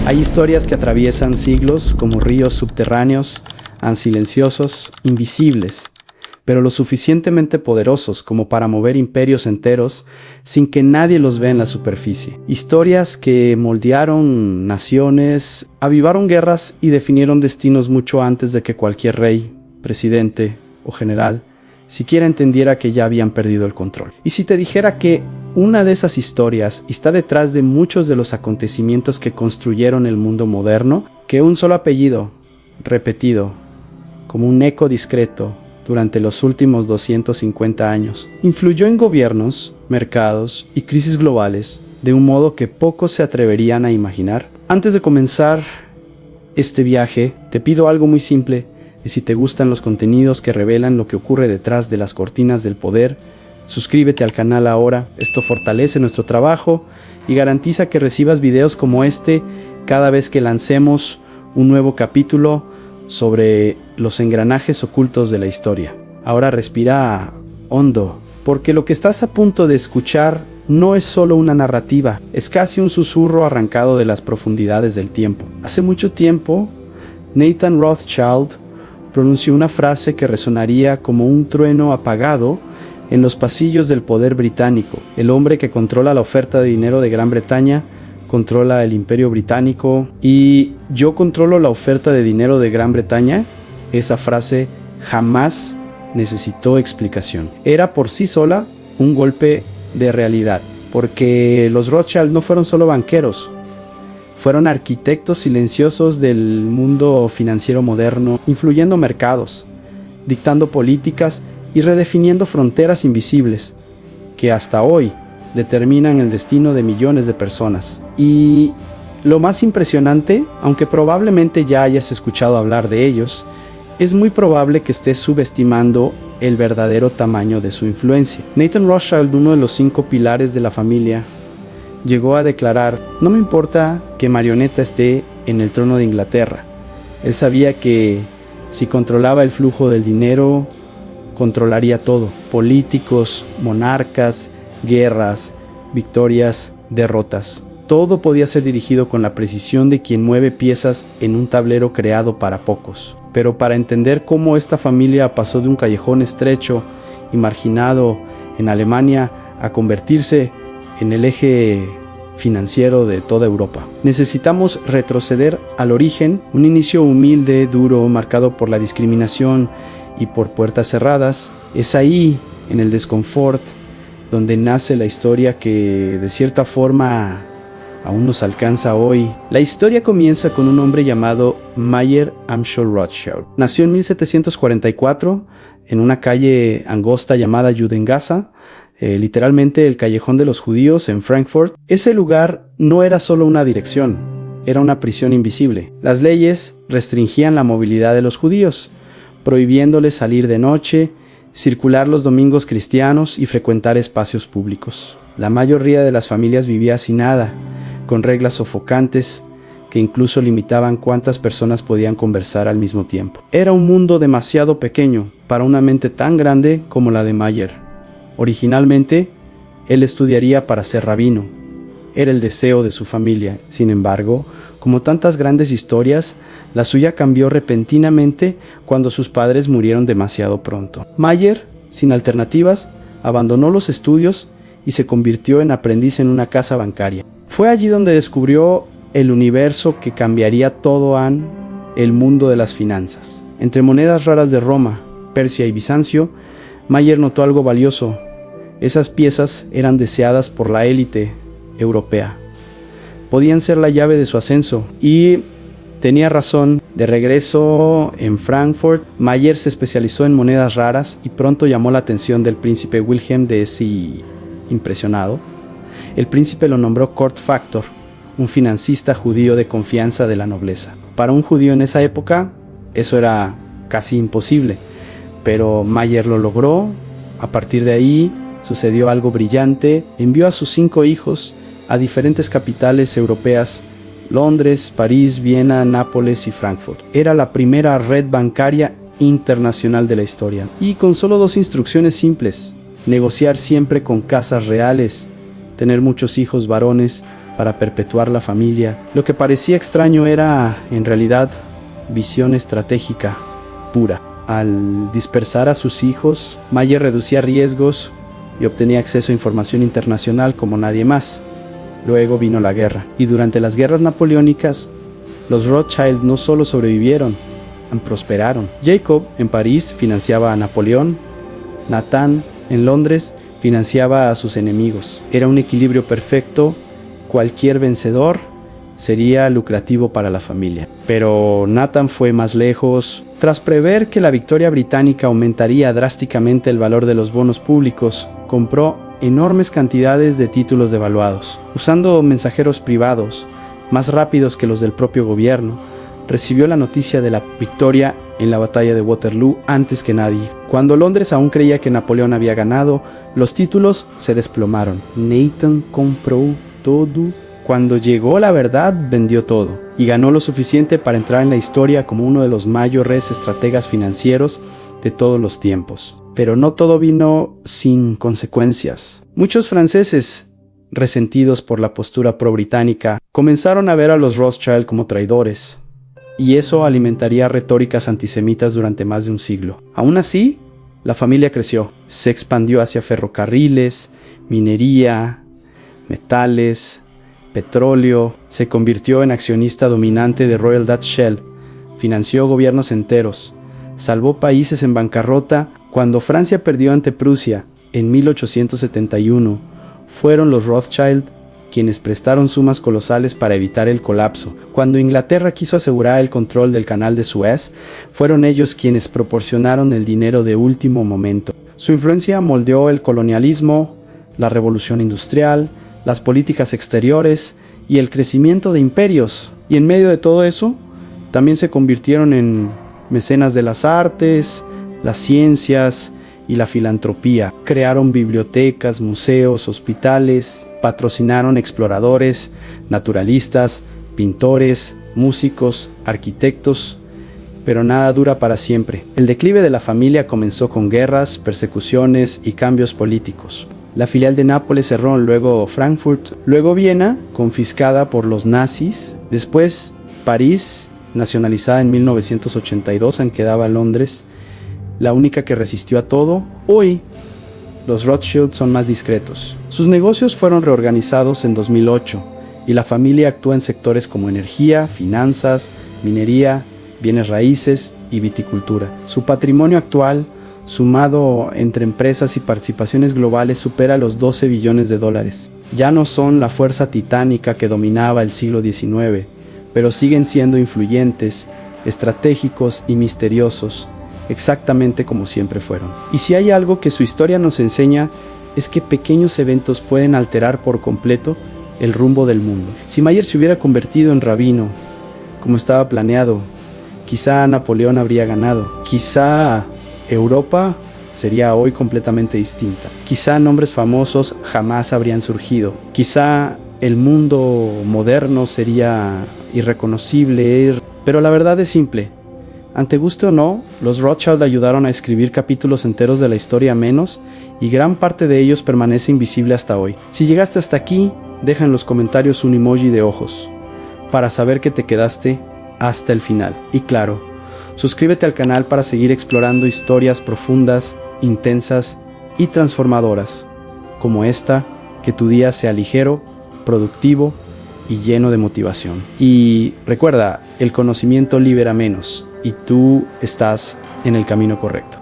Hay historias que atraviesan siglos como ríos subterráneos, silenciosos, invisibles, pero lo suficientemente poderosos como para mover imperios enteros sin que nadie los vea en la superficie. Historias que moldearon naciones, avivaron guerras y definieron destinos mucho antes de que cualquier rey, presidente o general siquiera entendiera que ya habían perdido el control. Y si te dijera que una de esas historias está detrás de muchos de los acontecimientos que construyeron el mundo moderno, que un solo apellido, repetido, como un eco discreto, durante los últimos 250 años, influyó en gobiernos, mercados y crisis globales de un modo que pocos se atreverían a imaginar. Antes de comenzar este viaje, te pido algo muy simple, y si te gustan los contenidos que revelan lo que ocurre detrás de las cortinas del poder, suscríbete al canal ahora. Esto fortalece nuestro trabajo y garantiza que recibas videos como este cada vez que lancemos un nuevo capítulo sobre los engranajes ocultos de la historia. Ahora respira hondo, porque lo que estás a punto de escuchar no es solo una narrativa, es casi un susurro arrancado de las profundidades del tiempo. Hace mucho tiempo, Nathan Rothschild pronunció una frase que resonaría como un trueno apagado en los pasillos del poder británico. El hombre que controla la oferta de dinero de Gran Bretaña controla el Imperio Británico y yo controlo la oferta de dinero de Gran Bretaña. Esa frase jamás necesitó explicación. Era por sí sola un golpe de realidad, porque los Rothschild no fueron solo banqueros, fueron arquitectos silenciosos del mundo financiero moderno, influyendo mercados, dictando políticas y redefiniendo fronteras invisibles que hasta hoy determinan el destino de millones de personas. Y lo más impresionante, aunque probablemente ya hayas escuchado hablar de ellos, es muy probable que estés subestimando el verdadero tamaño de su influencia. Nathan Rothschild, uno de los 5 pilares de la familia, llegó a declarar: no me importa que Marioneta esté en el trono de Inglaterra. Él sabía que si controlaba el flujo del dinero, controlaría todo: políticos, monarcas, guerras, victorias, derrotas. Todo podía ser dirigido con la precisión de quien mueve piezas en un tablero creado para pocos. Pero para entender cómo esta familia pasó de un callejón estrecho y marginado en Alemania a convertirse en el eje financiero de toda Europa, necesitamos retroceder al origen, un inicio humilde, duro, marcado por la discriminación y por puertas cerradas. Es ahí, en el desconfort, donde nace la historia que de cierta forma aún nos alcanza hoy. La historia comienza con un hombre llamado Mayer Amschel Rothschild. Nació en 1744 en una calle angosta llamada Judengasse, literalmente el callejón de los judíos, en Frankfurt. Ese lugar no era solo una dirección, era una prisión invisible. Las leyes restringían la movilidad de los judíos, prohibiéndoles salir de noche, circular los domingos cristianos y frecuentar espacios públicos. La mayoría de las familias vivía hacinada, con reglas sofocantes que incluso limitaban cuántas personas podían conversar al mismo tiempo. Era un mundo demasiado pequeño para una mente tan grande como la de Mayer. Originalmente, él estudiaría para ser rabino. Era el deseo de su familia. Sin embargo, como tantas grandes historias, la suya cambió repentinamente cuando sus padres murieron demasiado pronto. Mayer, sin alternativas, abandonó los estudios y se convirtió en aprendiz en una casa bancaria. Fue allí donde descubrió el universo que cambiaría todo el mundo de las finanzas. Entre monedas raras de Roma, Persia y Bizancio, Mayer notó algo valioso. Esas piezas eran deseadas por la élite europea. Podían ser la llave de su ascenso, y tenía razón. De regreso en Frankfurt, Mayer se especializó en monedas raras y pronto llamó la atención del príncipe Wilhelm de Hesse. Impresionado, el príncipe lo nombró court factor, un financista judío de confianza de la nobleza. Para un judío en esa época, eso era casi imposible, pero Mayer lo logró. A partir de ahí, sucedió algo brillante. Envió a sus 5 hijos a diferentes capitales europeas: Londres, París, Viena, Nápoles y Frankfurt. Era la primera red bancaria internacional de la historia. Y con solo 2 instrucciones simples: negociar siempre con casas reales, tener muchos hijos varones para perpetuar la familia. Lo que parecía extraño era, en realidad, visión estratégica pura. Al dispersar a sus hijos, Mayer reducía riesgos y obtenía acceso a información internacional como nadie más. Luego vino la guerra, y durante las guerras napoleónicas, los Rothschild no solo sobrevivieron, prosperaron. Jacob, en París, financiaba a Napoleón. Nathan, en Londres, financiaba a sus enemigos. Era un equilibrio perfecto. Cualquier vencedor sería lucrativo para la familia. Pero Nathan fue más lejos. Tras prever que la victoria británica aumentaría drásticamente el valor de los bonos públicos, compró enormes cantidades de títulos devaluados. Usando mensajeros privados, más rápidos que los del propio gobierno, recibió la noticia de la victoria en la batalla de Waterloo antes que nadie. Cuando Londres aún creía que Napoleón había ganado, los títulos se desplomaron. Nathan compró todo. Cuando llegó la verdad, vendió todo y ganó lo suficiente para entrar en la historia como uno de los mayores estrategas financieros de todos los tiempos. Pero no todo vino sin consecuencias. Muchos franceses, resentidos por la postura pro-británica, comenzaron a ver a los Rothschild como traidores, y eso alimentaría retóricas antisemitas durante más de un siglo. Aún así, la familia creció, se expandió hacia ferrocarriles, minería, metales, petróleo, se convirtió en accionista dominante de Royal Dutch Shell, financió gobiernos enteros, salvó países en bancarrota. Cuando Francia perdió ante Prusia en 1871, fueron los Rothschild quienes prestaron sumas colosales para evitar el colapso. Cuando Inglaterra quiso asegurar el control del canal de Suez, fueron ellos quienes proporcionaron el dinero de último momento. Su influencia moldeó el colonialismo, la revolución industrial, las políticas exteriores y el crecimiento de imperios. Y en medio de todo eso, también se convirtieron en mecenas de las artes, las ciencias y la filantropía. Crearon bibliotecas, museos, hospitales, patrocinaron exploradores, naturalistas, pintores, músicos, arquitectos, pero nada dura para siempre. El declive de la familia comenzó con guerras, persecuciones y cambios políticos. La filial de Nápoles cerró, luego Frankfurt, luego Viena, confiscada por los nazis, después París, nacionalizada en 1982, aunque quedaba Londres, la única que resistió a todo. Hoy, los Rothschild son más discretos. Sus negocios fueron reorganizados en 2008 y la familia actúa en sectores como energía, finanzas, minería, bienes raíces y viticultura. Su patrimonio actual, sumado entre empresas y participaciones globales, supera los 12 billones de dólares. Ya no son la fuerza titánica que dominaba el siglo XIX, pero siguen siendo influyentes, estratégicos y misteriosos, exactamente como siempre fueron. Y si hay algo que su historia nos enseña, es que pequeños eventos pueden alterar por completo el rumbo del mundo. Si Mayer se hubiera convertido en rabino, como estaba planeado, quizá Napoleón habría ganado. Quizá Europa sería hoy completamente distinta. Quizá nombres famosos jamás habrían surgido. Quizá el mundo moderno sería irreconocible. Pero la verdad es simple. Ante guste o no, los Rothschild ayudaron a escribir capítulos enteros de la historia menos, y gran parte de ellos permanece invisible hasta hoy. Si llegaste hasta aquí, deja en los comentarios un emoji de ojos, para saber que te quedaste hasta el final. Y claro, suscríbete al canal para seguir explorando historias profundas, intensas y transformadoras, como esta, que tu día sea ligero, productivo y lleno de motivación. Y recuerda, el conocimiento libera menos, y tú estás en el camino correcto.